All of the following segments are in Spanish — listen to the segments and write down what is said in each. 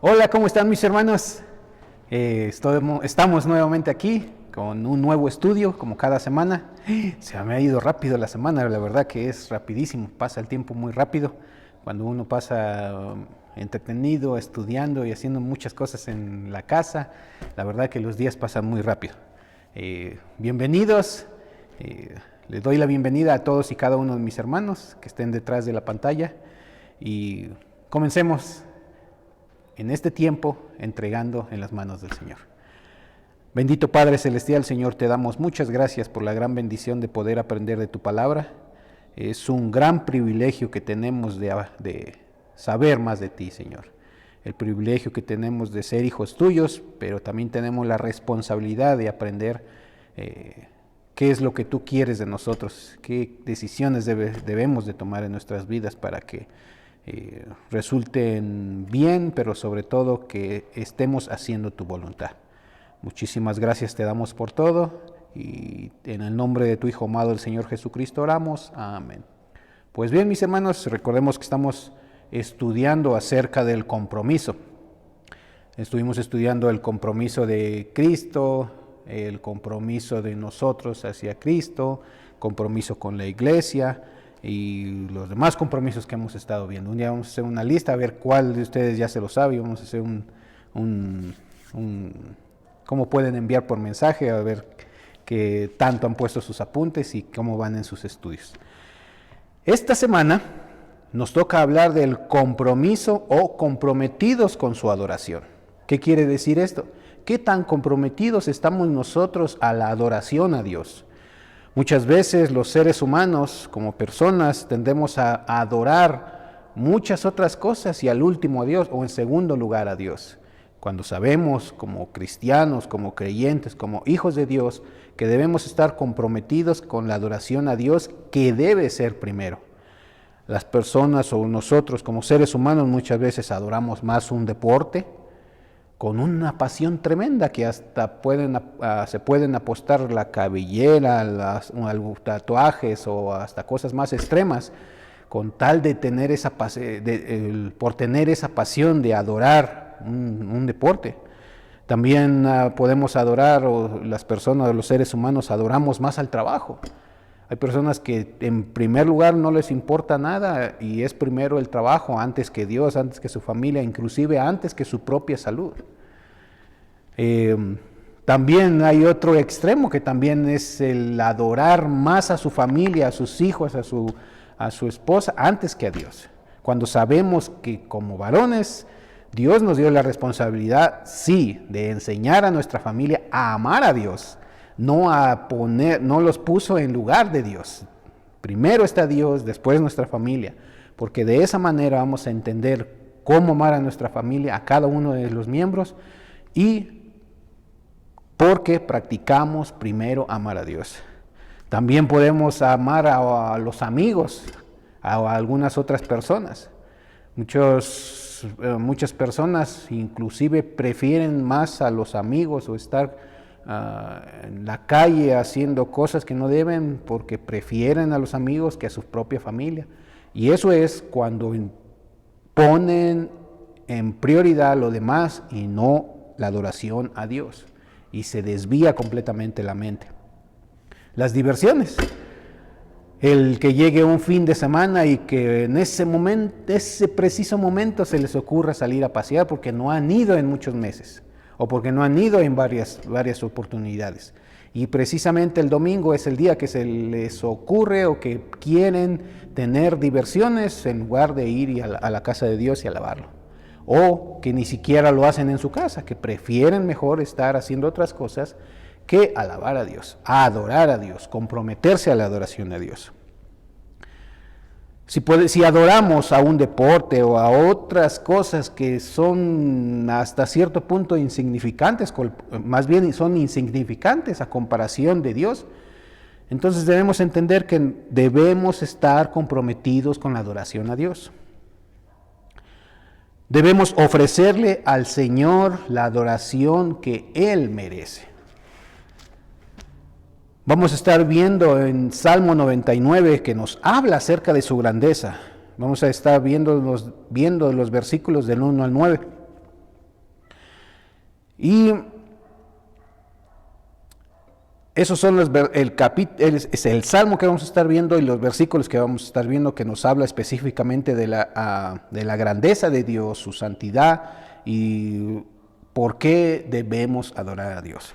Hola, ¿cómo están mis hermanos? Estamos nuevamente aquí con un nuevo estudio, como cada semana. Se me ha ido rápido la semana, la verdad que es rapidísimo, pasa el tiempo muy rápido. Cuando uno pasa entretenido, estudiando y haciendo muchas cosas en la casa, la verdad que los días pasan muy rápido. Bienvenidos, les doy la bienvenida a todos y cada uno de mis hermanos que estén detrás de la pantalla y comencemos en este tiempo entregando en las manos del Señor. Bendito Padre Celestial, Señor, te damos muchas gracias por la gran bendición de poder aprender de tu palabra. Es un gran privilegio que tenemos de saber más de ti, Señor. El privilegio que tenemos de ser hijos tuyos, pero también tenemos la responsabilidad de aprender qué es lo que tú quieres de nosotros, qué decisiones debemos de tomar en nuestras vidas para que resulten bien, pero sobre todo que estemos haciendo tu voluntad. Muchísimas gracias te damos por todo y en el nombre de tu Hijo amado, el Señor Jesucristo, oramos. Amén. Pues bien, mis hermanos, recordemos que estamos estudiando acerca del compromiso. Estuvimos estudiando el compromiso de Cristo, el compromiso de nosotros hacia Cristo, compromiso con la iglesia y los demás compromisos que hemos estado viendo. Un día vamos a hacer una lista, a ver cuál de ustedes ya se lo sabe, vamos a hacer cómo pueden enviar por mensaje, a ver qué tanto han puesto sus apuntes y cómo van en sus estudios. Esta semana nos toca hablar del compromiso o comprometidos con su adoración. ¿Qué quiere decir esto? ¿Qué tan comprometidos estamos nosotros a la adoración a Dios? Muchas veces los seres humanos, como personas, tendemos a adorar muchas otras cosas y al último a Dios o en segundo lugar a Dios. Cuando sabemos como cristianos, como creyentes, como hijos de Dios, que debemos estar comprometidos con la adoración a Dios, que debe ser primero. Las personas o nosotros como seres humanos muchas veces adoramos más un deporte, con una pasión tremenda que hasta se pueden apostar la cabellera, los tatuajes o hasta cosas más extremas, con tal de tener por tener esa pasión de adorar un deporte. También podemos adorar, o las personas, los seres humanos, adoramos más al trabajo. Hay personas que en primer lugar no les importa nada y es primero el trabajo antes que Dios, antes que su familia, inclusive antes que su propia salud. También hay otro extremo que también es el adorar más a su familia, a sus hijos, a su esposa, antes que a Dios. Cuando sabemos que como varones, Dios nos dio la responsabilidad, sí, de enseñar a nuestra familia a amar a Dios, no los puso en lugar de Dios. Primero está Dios, después nuestra familia, porque de esa manera vamos a entender cómo amar a nuestra familia, a cada uno de los miembros, y porque practicamos primero amar a Dios. También podemos amar a los amigos, a algunas otras personas. Muchas personas inclusive prefieren más a los amigos o estar en la calle haciendo cosas que no deben porque prefieren a los amigos que a su propia familia. Y eso es cuando ponen en prioridad lo demás y no la adoración a Dios. Y se desvía completamente la mente. Las diversiones. El que llegue un fin de semana y que en ese preciso momento se les ocurra salir a pasear porque no han ido en muchos meses o porque no han ido en varias oportunidades. Y precisamente el domingo es el día que se les ocurre o que quieren tener diversiones en lugar de ir a la casa de Dios y alabarlo. O que ni siquiera lo hacen en su casa, que prefieren mejor estar haciendo otras cosas que alabar a Dios, adorar a Dios, comprometerse a la adoración a Dios. Si adoramos a un deporte o a otras cosas que son hasta cierto punto insignificantes, más bien son insignificantes a comparación de Dios, entonces debemos entender que debemos estar comprometidos con la adoración a Dios. Debemos ofrecerle al Señor la adoración que Él merece. Vamos a estar viendo en Salmo 99 que nos habla acerca de su grandeza. Vamos a estar viendo los versículos del 1 al 9. Y esos son es el salmo que vamos a estar viendo y los versículos que vamos a estar viendo, que nos habla específicamente de la grandeza de Dios, su santidad y por qué debemos adorar a Dios.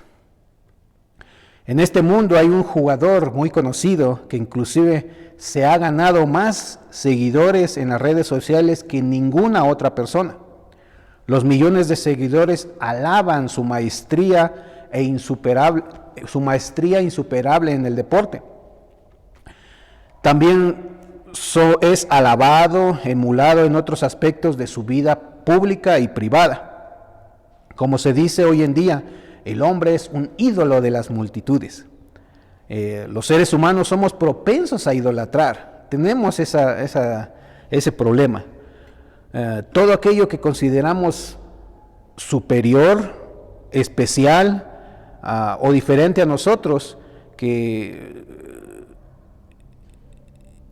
En este mundo hay un jugador muy conocido que inclusive se ha ganado más seguidores en las redes sociales que ninguna otra persona. Los millones de seguidores alaban su maestría insuperable en el deporte. También es alabado, emulado en otros aspectos de su vida pública y privada. Como se dice hoy en día, el hombre es un ídolo de las multitudes. Los seres humanos somos propensos a idolatrar. Tenemos ese problema. Todo aquello que consideramos superior, especial o diferente a nosotros, que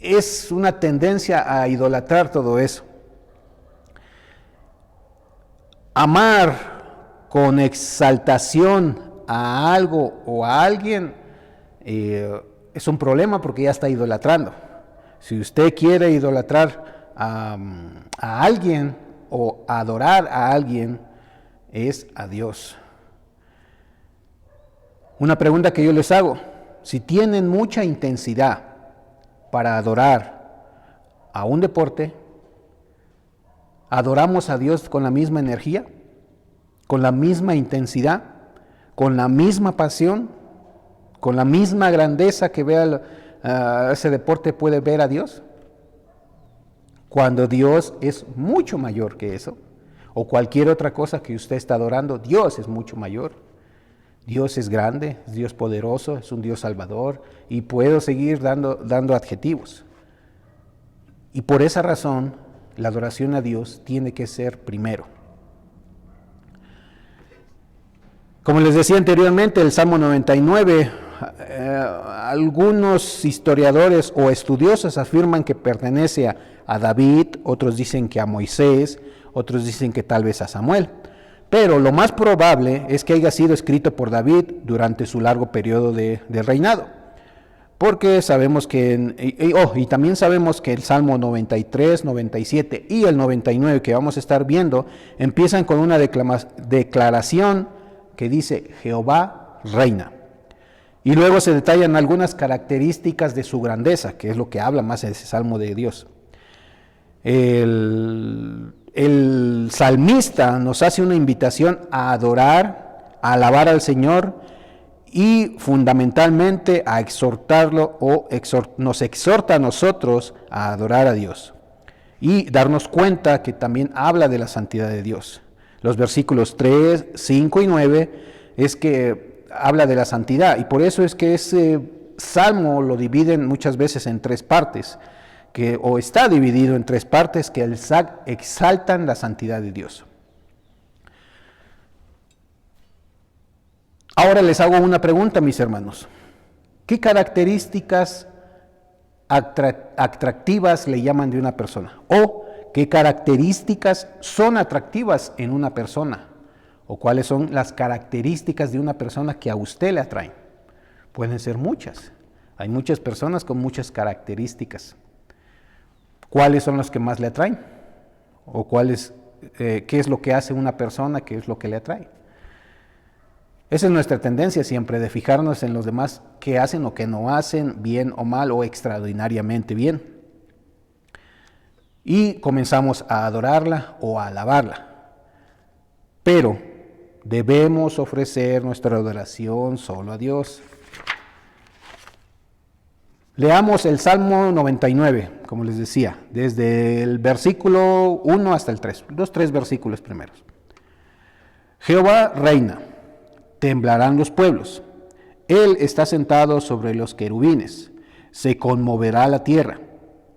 es una tendencia a idolatrar todo eso. Amar con exaltación a algo o a alguien es un problema porque ya está idolatrando. Si usted quiere idolatrar a alguien o adorar a alguien, es a Dios. Una pregunta que yo les hago: si tienen mucha intensidad para adorar a un deporte, ¿adoramos a Dios con la misma energía, con la misma intensidad, con la misma pasión, con la misma grandeza que ese deporte puede ver a Dios? Cuando Dios es mucho mayor que eso, o cualquier otra cosa que usted está adorando, Dios es mucho mayor. Dios es grande, es Dios poderoso, es un Dios salvador, y puedo seguir dando adjetivos. Y por esa razón, la adoración a Dios tiene que ser primero. Como les decía anteriormente, el Salmo 99, algunos historiadores o estudiosos afirman que pertenece a David, otros dicen que a Moisés, otros dicen que tal vez a Samuel. Pero lo más probable es que haya sido escrito por David durante su largo periodo de reinado. Porque sabemos y también sabemos que el Salmo 93, 97 y el 99 que vamos a estar viendo empiezan con una declaración que dice: Jehová reina. Y luego se detallan algunas características de su grandeza, que es lo que habla más en ese Salmo de Dios. El salmista nos hace una invitación a adorar, a alabar al Señor y fundamentalmente a exhortarlo nos exhorta a nosotros a adorar a Dios y darnos cuenta que también habla de la santidad de Dios. Los versículos 3, 5 y 9 es que habla de la santidad, y por eso es que ese salmo lo dividen muchas veces en tres partes, o está dividido en tres partes que exaltan la santidad de Dios. Ahora les hago una pregunta, mis hermanos. ¿Qué características atractivas le llaman de una persona? ¿O qué características son atractivas en una persona? ¿O cuáles son las características de una persona que a usted le atraen? Pueden ser muchas. Hay muchas personas con muchas características. ¿Cuáles son las que más le atraen? ¿O qué es lo que hace una persona, qué es lo que le atrae? Esa es nuestra tendencia siempre, de fijarnos en los demás, qué hacen o qué no hacen, bien o mal o extraordinariamente bien. Y comenzamos a adorarla o a alabarla. Pero debemos ofrecer nuestra adoración solo a Dios. Leamos el Salmo 99, como les decía, desde el versículo 1 hasta el 3, los tres versículos primeros. Jehová reina, temblarán los pueblos. Él está sentado sobre los querubines, se conmoverá la tierra.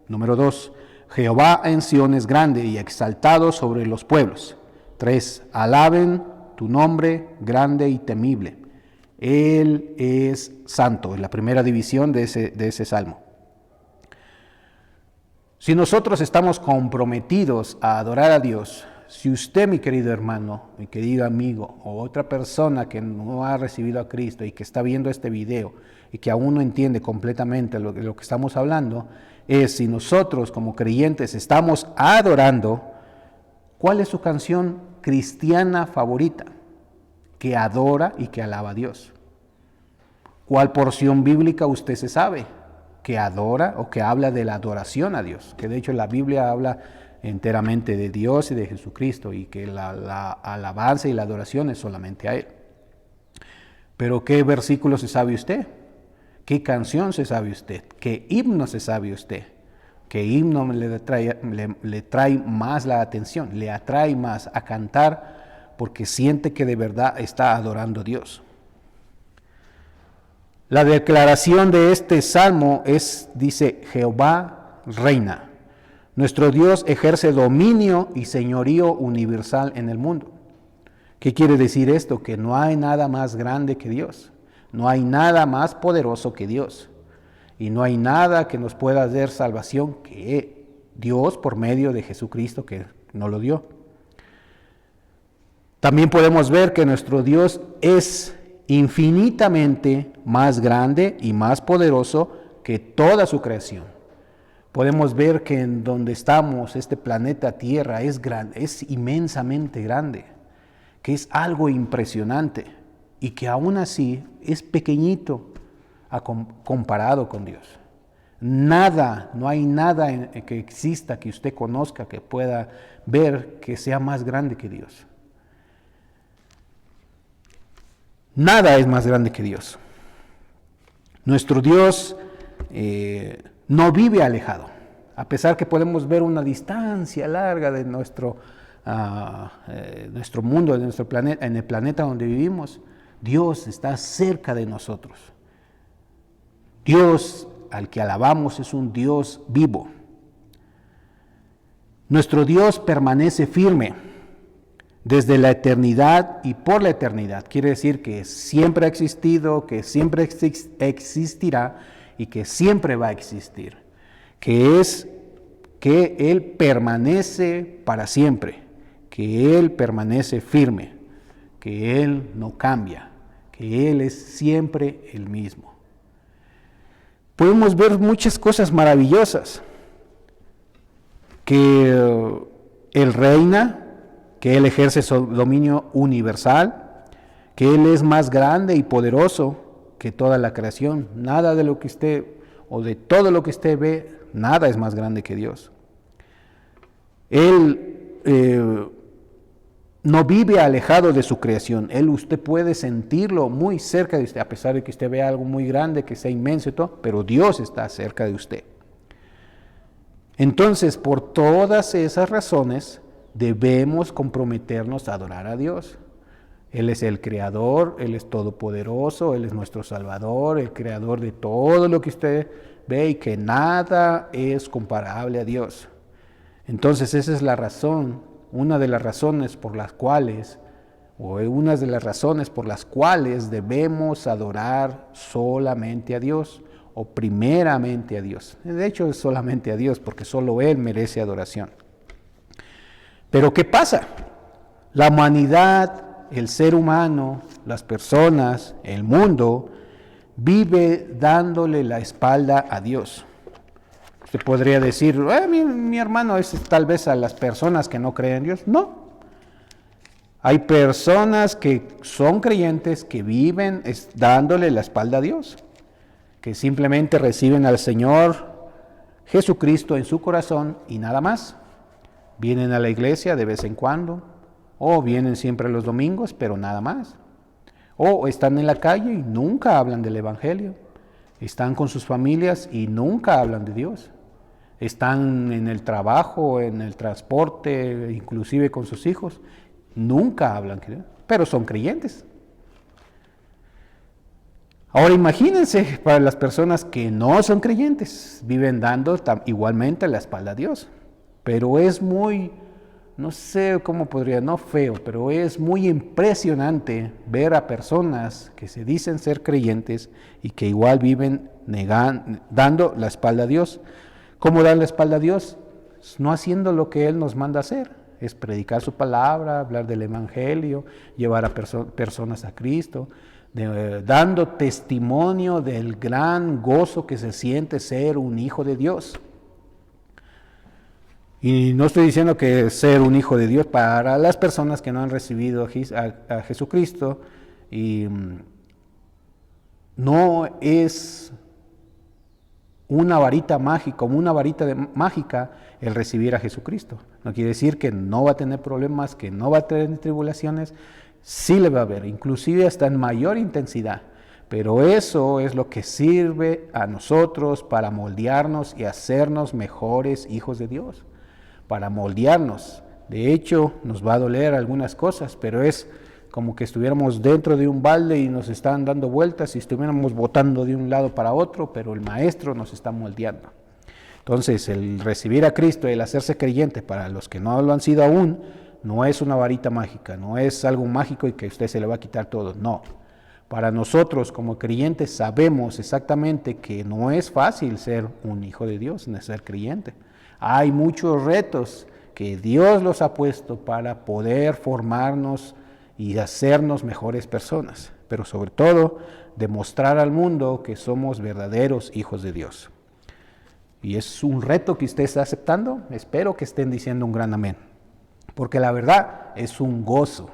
Número 2, Jehová en Sión es grande y exaltado sobre los pueblos. 3, alaben tu nombre grande y temible. Él es santo, es la primera división de ese salmo. Si nosotros estamos comprometidos a adorar a Dios, Si usted, mi querido hermano, mi querido amigo, o otra persona que no ha recibido a Cristo y que está viendo este video y que aún no entiende completamente lo que estamos hablando, es si nosotros como creyentes estamos adorando, ¿cuál es su canción cristiana favorita que adora y que alaba a Dios? ¿Cuál porción bíblica usted se sabe que adora o que habla de la adoración a Dios? Que de hecho la Biblia habla enteramente de Dios y de Jesucristo y que la alabanza y la adoración es solamente a Él. Pero ¿qué versículo se sabe usted? ¿Qué canción se sabe usted? ¿Qué himno se sabe usted? ¿Qué himno le trae más la atención? Le atrae más a cantar porque siente que de verdad está adorando a Dios. La declaración de este salmo dice, Jehová reina. Nuestro Dios ejerce dominio y señorío universal en el mundo. ¿Qué quiere decir esto? Que no hay nada más grande que Dios. No hay nada más poderoso que Dios. Y no hay nada que nos pueda dar salvación que Dios por medio de Jesucristo que nos lo dio. También podemos ver que nuestro Dios es infinitamente más grande y más poderoso que toda su creación. Podemos ver que en donde estamos, este planeta Tierra es grande, es inmensamente grande, que es algo impresionante y que aún así es pequeñito comparado con Dios. No hay nada que exista, que usted conozca, que pueda ver que sea más grande que Dios. Nada es más grande que Dios. Nuestro Dios no vive alejado, a pesar que podemos ver una distancia larga de nuestro mundo, de nuestro planeta, en el planeta donde vivimos. Dios está cerca de nosotros. Dios al que alabamos es un Dios vivo. Nuestro Dios permanece firme desde la eternidad y por la eternidad. Quiere decir que siempre ha existido, que siempre existirá y que siempre va a existir. Que Él permanece para siempre, que Él permanece firme, que Él no cambia, que Él es siempre el mismo. Podemos ver muchas cosas maravillosas, que Él reina, que Él ejerce su dominio universal, que Él es más grande y poderoso que toda la creación. Nada de lo que usted, o de todo lo que usted ve, nada es más grande que Dios. Él no vive alejado de su creación. Usted puede sentirlo muy cerca de usted, a pesar de que usted vea algo muy grande, que sea inmenso y todo, pero Dios está cerca de usted. Entonces, por todas esas razones, debemos comprometernos a adorar a Dios. Él es el Creador, Él es todopoderoso, Él es nuestro Salvador, el Creador de todo lo que usted ve y que nada es comparable a Dios. Entonces esa es la razón, una de las razones por las cuales debemos adorar solamente a Dios o primeramente a Dios. De hecho es solamente a Dios porque solo Él merece adoración. Pero ¿qué pasa? La humanidad, el ser humano, las personas, el mundo, vive dándole la espalda a Dios. Usted podría decir, mi hermano, es tal vez a las personas que no creen en Dios. No. Hay personas que son creyentes, que viven dándole la espalda a Dios, que simplemente reciben al Señor Jesucristo en su corazón y nada más. Vienen a la iglesia de vez en cuando, o vienen siempre los domingos, pero nada más. O están en la calle y nunca hablan del Evangelio. Están con sus familias y nunca hablan de Dios. Están en el trabajo, en el transporte, inclusive con sus hijos. Nunca hablan, pero son creyentes. Ahora imagínense para las personas que no son creyentes, viven dando igualmente la espalda a Dios. Pero es muy, no sé cómo podría, no feo, pero es muy impresionante ver a personas que se dicen ser creyentes y que igual viven dando la espalda a Dios. ¿Cómo dar la espalda a Dios? No haciendo lo que Él nos manda hacer. es predicar su palabra, hablar del evangelio, llevar a personas a Cristo, dando testimonio del gran gozo que se siente ser un hijo de Dios. Y no estoy diciendo que ser un hijo de Dios para las personas que no han recibido a Jesucristo, y no es una varita mágica, como una varita mágica el recibir a Jesucristo. No quiere decir que no va a tener problemas, que no va a tener tribulaciones, sí le va a haber, inclusive hasta en mayor intensidad. Pero eso es lo que sirve a nosotros para moldearnos y hacernos mejores hijos de Dios. Para moldearnos. De hecho, nos va a doler algunas cosas, pero es como que estuviéramos dentro de un balde y nos están dando vueltas y estuviéramos botando de un lado para otro, pero el maestro nos está moldeando. Entonces, el recibir a Cristo, el hacerse creyente, para los que no lo han sido aún, no es una varita mágica, no es algo mágico y que a usted se le va a quitar todo, no. Para nosotros como creyentes sabemos exactamente que no es fácil ser un hijo de Dios, ni ser creyente. Hay muchos retos que Dios los ha puesto para poder formarnos y hacernos mejores personas, pero sobre todo demostrar al mundo que somos verdaderos hijos de Dios. Y es un reto que usted está aceptando. Espero que estén diciendo un gran amén, porque la verdad es un gozo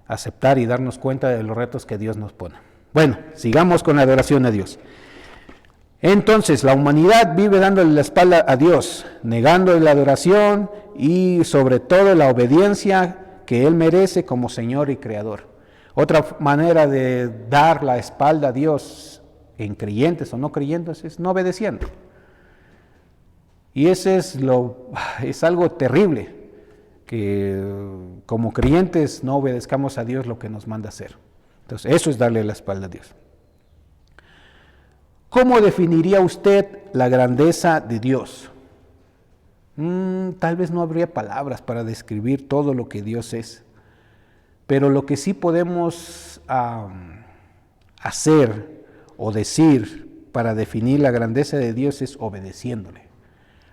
aceptar y darnos cuenta de los retos que Dios nos pone. Bueno, sigamos con la adoración a Dios. Entonces, la humanidad vive dándole la espalda a Dios, negando la adoración y sobre todo la obediencia que Él merece como Señor y Creador. Otra manera de dar la espalda a Dios en creyentes o no creyentes es no obedeciendo. Y ese es algo terrible, que como creyentes no obedezcamos a Dios lo que nos manda hacer. Entonces, eso es darle la espalda a Dios. ¿Cómo definiría usted la grandeza de Dios? Tal vez no habría palabras para describir todo lo que Dios es, pero lo que sí podemos hacer o decir para definir la grandeza de Dios es obedeciéndole,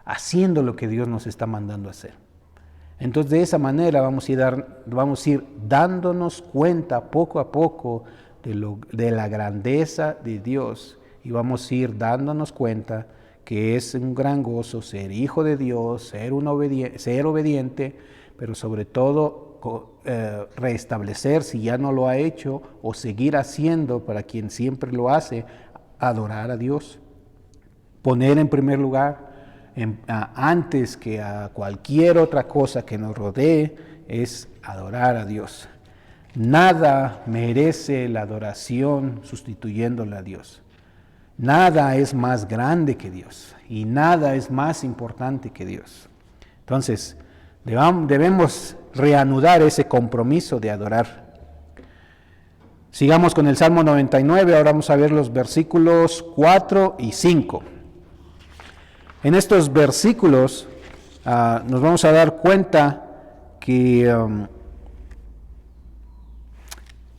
haciendo lo que Dios nos está mandando a hacer. Entonces, de esa manera vamos a ir dándonos cuenta poco a poco de la grandeza de Dios, y vamos a ir dándonos cuenta que es un gran gozo ser hijo de Dios, ser obediente, pero sobre todo restablecer, si ya no lo ha hecho, o seguir haciendo para quien siempre lo hace, adorar a Dios. Poner en primer lugar, antes que a cualquier otra cosa que nos rodee, es adorar a Dios. Nada merece la adoración sustituyéndola a Dios. Nada es más grande que Dios y nada es más importante que Dios. Entonces, debemos reanudar ese compromiso de adorar. Sigamos con el Salmo 99, ahora vamos a ver los versículos 4 y 5. En estos versículos nos vamos a dar cuenta que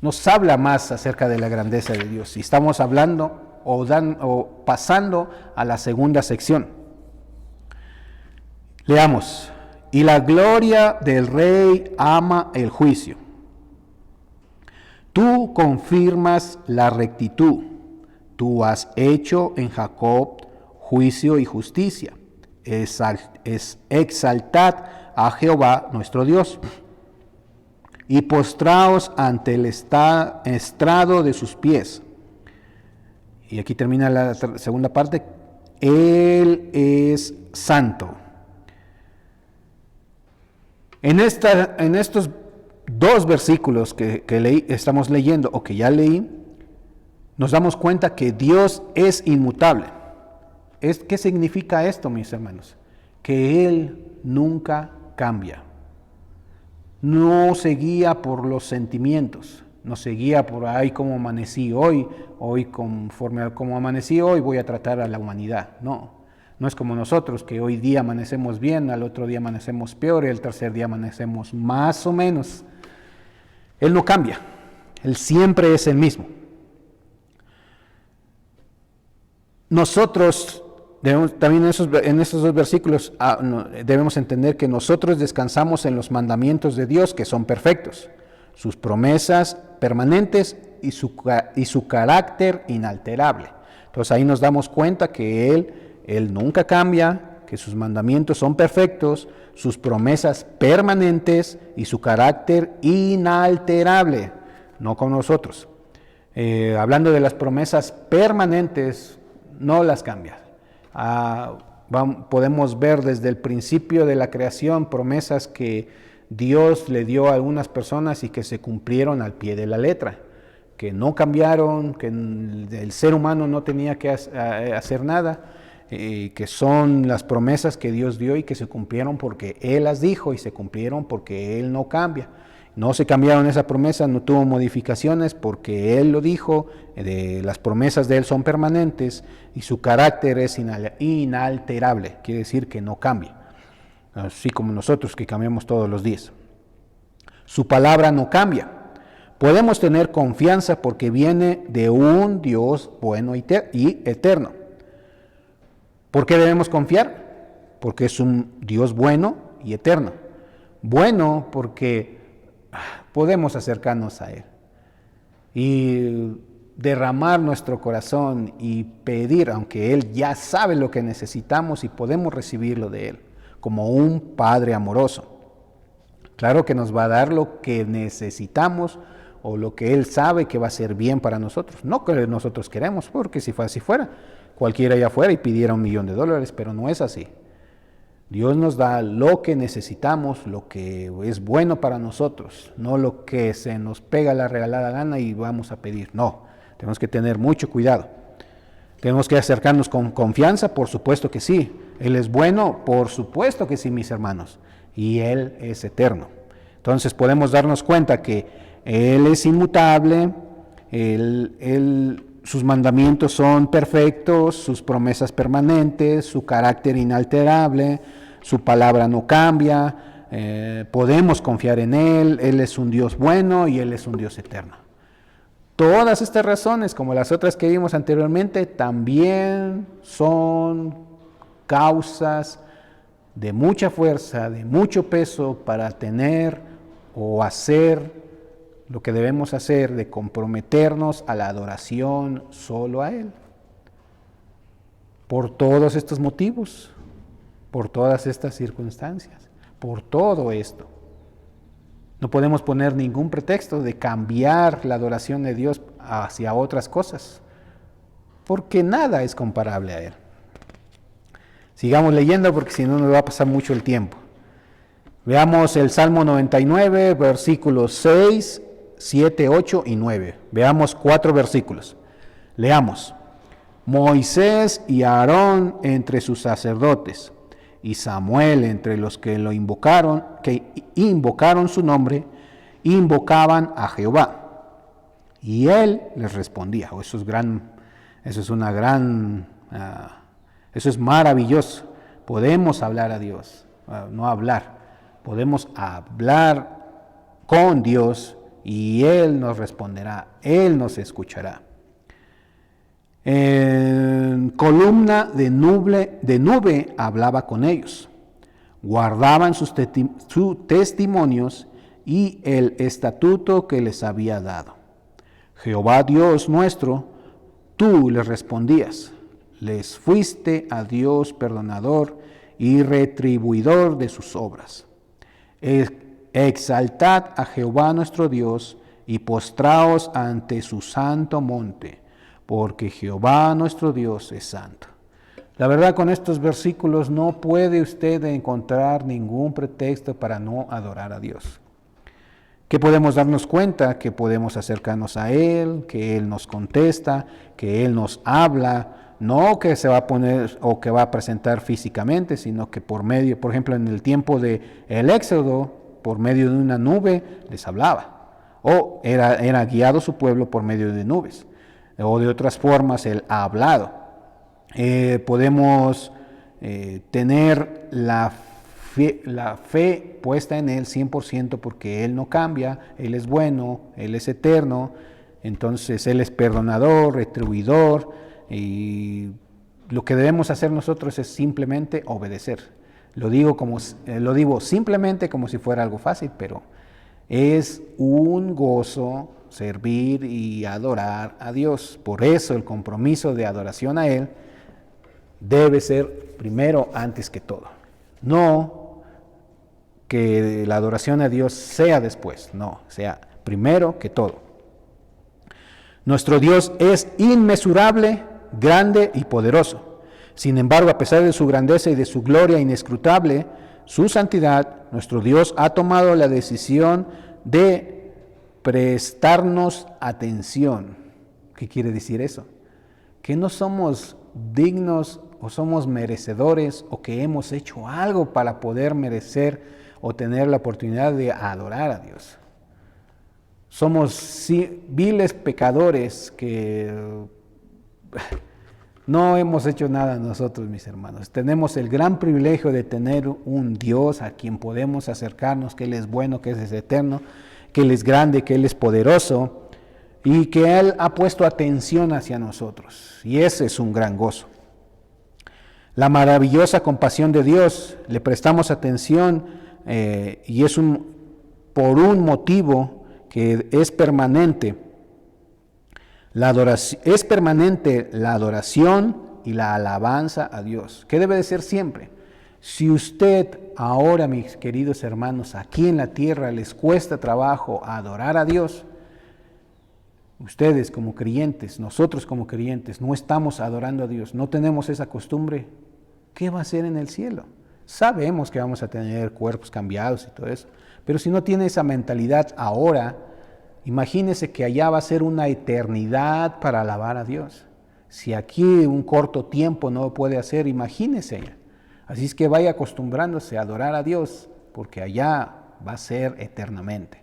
nos habla más acerca de la grandeza de Dios. Y estamos hablando o pasando a la segunda sección. Leamos. Y la gloria del Rey ama el juicio. Tú confirmas la rectitud. Tú has hecho en Jacob juicio y justicia. Exaltad a Jehová nuestro Dios y postraos ante el estrado de sus pies. Y aquí termina la segunda parte. Él es santo. En estos dos versículos que estamos leyendo o que ya leí, nos damos cuenta que Dios es inmutable. ¿Qué significa esto, mis hermanos? Que Él nunca cambia. No se guía por los sentimientos, no se guía por cómo amanecí hoy conforme a cómo amanecí hoy voy a tratar a la humanidad. No es como nosotros, que hoy día amanecemos bien, al otro día amanecemos peor y el tercer día amanecemos más o menos. Él no cambia, Él siempre es el mismo. Nosotros También en esos dos versículos debemos entender que nosotros descansamos en los mandamientos de Dios, que son perfectos, sus promesas permanentes y su carácter inalterable. Entonces ahí nos damos cuenta que Él nunca cambia, que sus mandamientos son perfectos, sus promesas permanentes y su carácter inalterable, no con nosotros. Hablando de las promesas permanentes, no las cambia. Podemos ver desde el principio de la creación promesas que Dios le dio a algunas personas y que se cumplieron al pie de la letra, que no cambiaron, que el ser humano no tenía que hacer nada, que son las promesas que Dios dio y que se cumplieron porque Él las dijo y se cumplieron porque Él no cambia. No se cambiaron esa promesa, no tuvo modificaciones porque Él lo dijo, las promesas de Él son permanentes y su carácter es inalterable, quiere decir que no cambia, así como nosotros que cambiamos todos los días. Su palabra no cambia. Podemos tener confianza porque viene de un Dios bueno y eterno. ¿Por qué debemos confiar? Porque es un Dios bueno y eterno. Bueno porque podemos acercarnos a Él y derramar nuestro corazón y pedir, aunque Él ya sabe lo que necesitamos y podemos recibirlo de Él, como un Padre amoroso. Claro que nos va a dar lo que necesitamos o lo que Él sabe que va a ser bien para nosotros, no que nosotros queremos, porque si así fuera, cualquiera allá afuera y pidiera $1,000,000, pero no es así. Dios nos da lo que necesitamos, lo que es bueno para nosotros, no lo que se nos pega la regalada gana y vamos a pedir. No, tenemos que tener mucho cuidado. Tenemos que acercarnos con confianza, por supuesto que sí. Él es bueno, por supuesto que sí, mis hermanos. Y Él es eterno. Entonces podemos darnos cuenta que Él es inmutable, sus mandamientos son perfectos, sus promesas permanentes, su carácter inalterable, su palabra no cambia, podemos confiar en Él, Él es un Dios bueno y Él es un Dios eterno. Todas estas razones, como las otras que vimos anteriormente, también son causas de mucha fuerza, de mucho peso para tener o hacer lo que debemos hacer, de comprometernos a la adoración solo a Él. Por todos estos motivos, por todas estas circunstancias, por todo esto. No podemos poner ningún pretexto de cambiar la adoración de Dios hacia otras cosas, porque nada es comparable a Él. Sigamos leyendo porque si no nos va a pasar mucho el tiempo. Veamos el Salmo 99, versículos 6, 7, 8 y 9. Veamos 4 versículos. Leamos. Moisés y Aarón entre sus sacerdotes, y Samuel entre los que invocaron su nombre, invocaban a Jehová. Y él les respondía. Eso es maravilloso. Podemos hablar a Dios, no hablar. Podemos hablar con Dios y Él nos responderá, Él nos escuchará. En columna de nube hablaba con ellos. Guardaban sus testimonios y el estatuto que les había dado. Jehová Dios nuestro, tú les respondías. Les fuiste a Dios perdonador y retribuidor de sus obras. Exaltad a Jehová nuestro Dios y postraos ante su santo monte, porque Jehová nuestro Dios es santo. La verdad, con estos versículos no puede usted encontrar ningún pretexto para no adorar a Dios. Que podemos darnos cuenta que podemos acercarnos a Él, que Él nos contesta, que Él nos habla, no que se va a poner o que va a presentar físicamente, sino que por ejemplo, en el tiempo del Éxodo, por medio de una nube les hablaba, o era guiado su pueblo por medio de nubes, o de otras formas Él ha hablado. Podemos tener la fe puesta en Él 100% porque Él no cambia, Él es bueno, Él es eterno, entonces Él es perdonador, retribuidor, y Lo que debemos hacer nosotros es simplemente obedecer. Lo digo simplemente como si fuera algo fácil, pero es un gozo servir y adorar a Dios. Por eso el compromiso de adoración a Él debe ser primero antes que todo. No que la adoración a Dios sea después, no, sea primero que todo. Nuestro Dios es inmesurable, grande y poderoso. Sin embargo, a pesar de su grandeza y de su gloria inescrutable, su santidad, nuestro Dios ha tomado la decisión de prestarnos atención. ¿Qué quiere decir eso? Que no somos dignos o somos merecedores o que hemos hecho algo para poder merecer o tener la oportunidad de adorar a Dios. Somos viles pecadores que no hemos hecho nada nosotros, mis hermanos. Tenemos el gran privilegio de tener un Dios a quien podemos acercarnos, que Él es bueno, que Él es eterno, que Él es grande, que Él es poderoso y que Él ha puesto atención hacia nosotros. Y ese es un gran gozo. La maravillosa compasión de Dios, le prestamos atención y es por un motivo que es permanente. Es permanente la adoración y la alabanza a Dios, que debe de ser siempre. Si usted ahora, mis queridos hermanos, aquí en la tierra les cuesta trabajo adorar a Dios, ustedes como creyentes, nosotros como creyentes, no estamos adorando a Dios, no tenemos esa costumbre, ¿qué va a hacer en el cielo? Sabemos que vamos a tener cuerpos cambiados y todo eso, pero si no tiene esa mentalidad ahora, imagínese que allá va a ser una eternidad para alabar a Dios. Si aquí un corto tiempo no lo puede hacer, imagínese allá. Así es que vaya acostumbrándose a adorar a Dios, porque allá va a ser eternamente.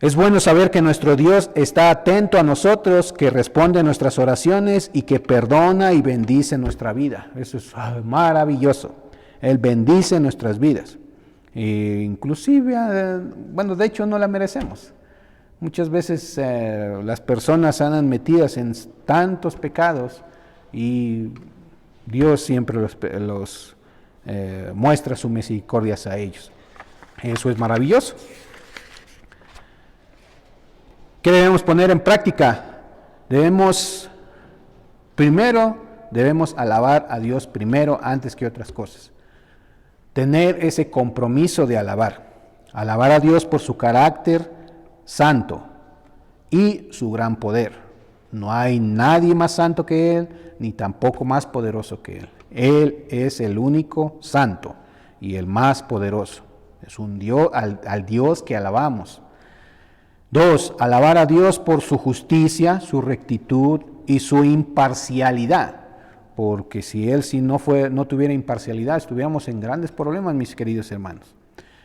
Es bueno saber que nuestro Dios está atento a nosotros, que responde a nuestras oraciones y que perdona y bendice nuestra vida. Eso es maravilloso. Él bendice nuestras vidas. Inclusive, de hecho no la merecemos. Muchas veces las personas andan metidas en tantos pecados y Dios siempre los muestra su misericordia a ellos. Eso es maravilloso. ¿Qué debemos poner en práctica? Debemos alabar a Dios primero antes que otras cosas. Tener ese compromiso de alabar a Dios por su carácter santo y su gran poder. No hay nadie más santo que Él, ni tampoco más poderoso que Él. Él es el único santo y el más poderoso. Es un Dios, al Dios que alabamos. 2, alabar a Dios por su justicia, su rectitud y su imparcialidad. Porque si Él no tuviera imparcialidad, estuviéramos en grandes problemas, mis queridos hermanos.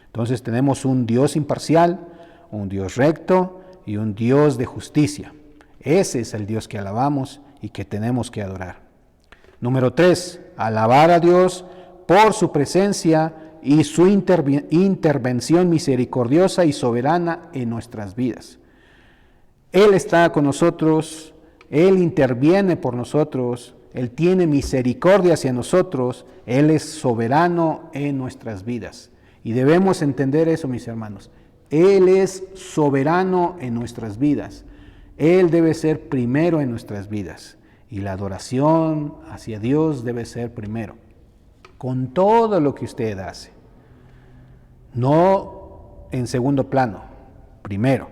Entonces tenemos un Dios imparcial, un Dios recto y un Dios de justicia. Ese es el Dios que alabamos y que tenemos que adorar. Número 3, alabar a Dios por su presencia y su intervención misericordiosa y soberana en nuestras vidas. Él está con nosotros, Él interviene por nosotros, Él tiene misericordia hacia nosotros, Él es soberano en nuestras vidas. Y debemos entender eso, mis hermanos. Él es soberano en nuestras vidas. Él debe ser primero en nuestras vidas. Y la adoración hacia Dios debe ser primero. Con todo lo que usted hace. No en segundo plano, primero.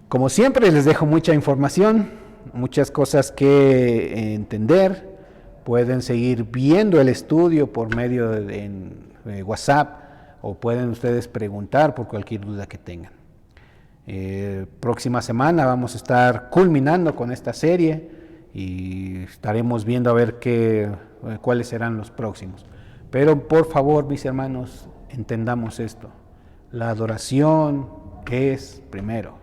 Como siempre les dejo mucha información, muchas cosas que entender. Pueden seguir viendo el estudio por medio de WhatsApp o pueden ustedes preguntar por cualquier duda que tengan. Próxima semana vamos a estar culminando con esta serie y estaremos viendo a ver cuáles serán los próximos. Pero por favor, mis hermanos, entendamos esto. La adoración es primero.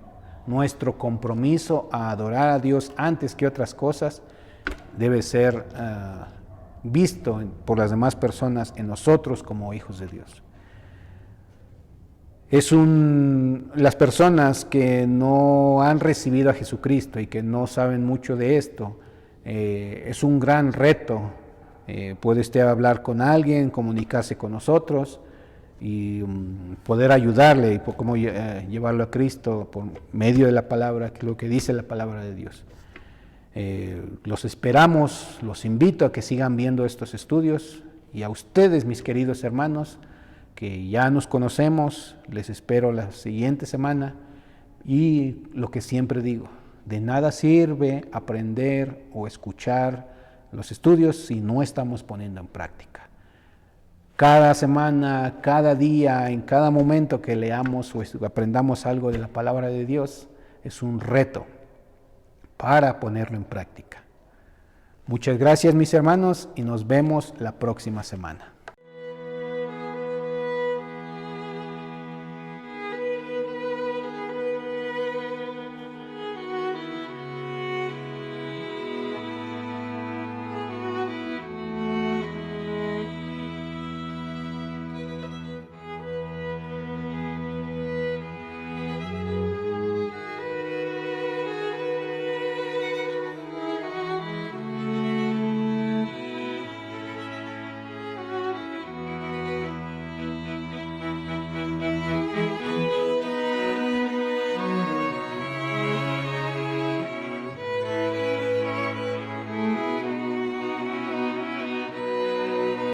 Nuestro compromiso a adorar a Dios antes que otras cosas debe ser por las demás personas en nosotros como hijos de Dios. Las personas que no han recibido a Jesucristo y que no saben mucho de esto, es un gran reto. Puede usted hablar con alguien, comunicarse con nosotros y poder ayudarle y cómo llevarlo a Cristo por medio de la palabra, que es lo que dice la palabra de Dios. Los esperamos, los invito a que sigan viendo estos estudios, y a ustedes, mis queridos hermanos, que ya nos conocemos, les espero la siguiente semana. Y lo que siempre digo, de nada sirve aprender o escuchar los estudios si no estamos poniendo en práctica. Cada semana, cada día, en cada momento que leamos o aprendamos algo de la palabra de Dios, es un reto para ponerlo en práctica. Muchas gracias, mis hermanos, y nos vemos la próxima semana.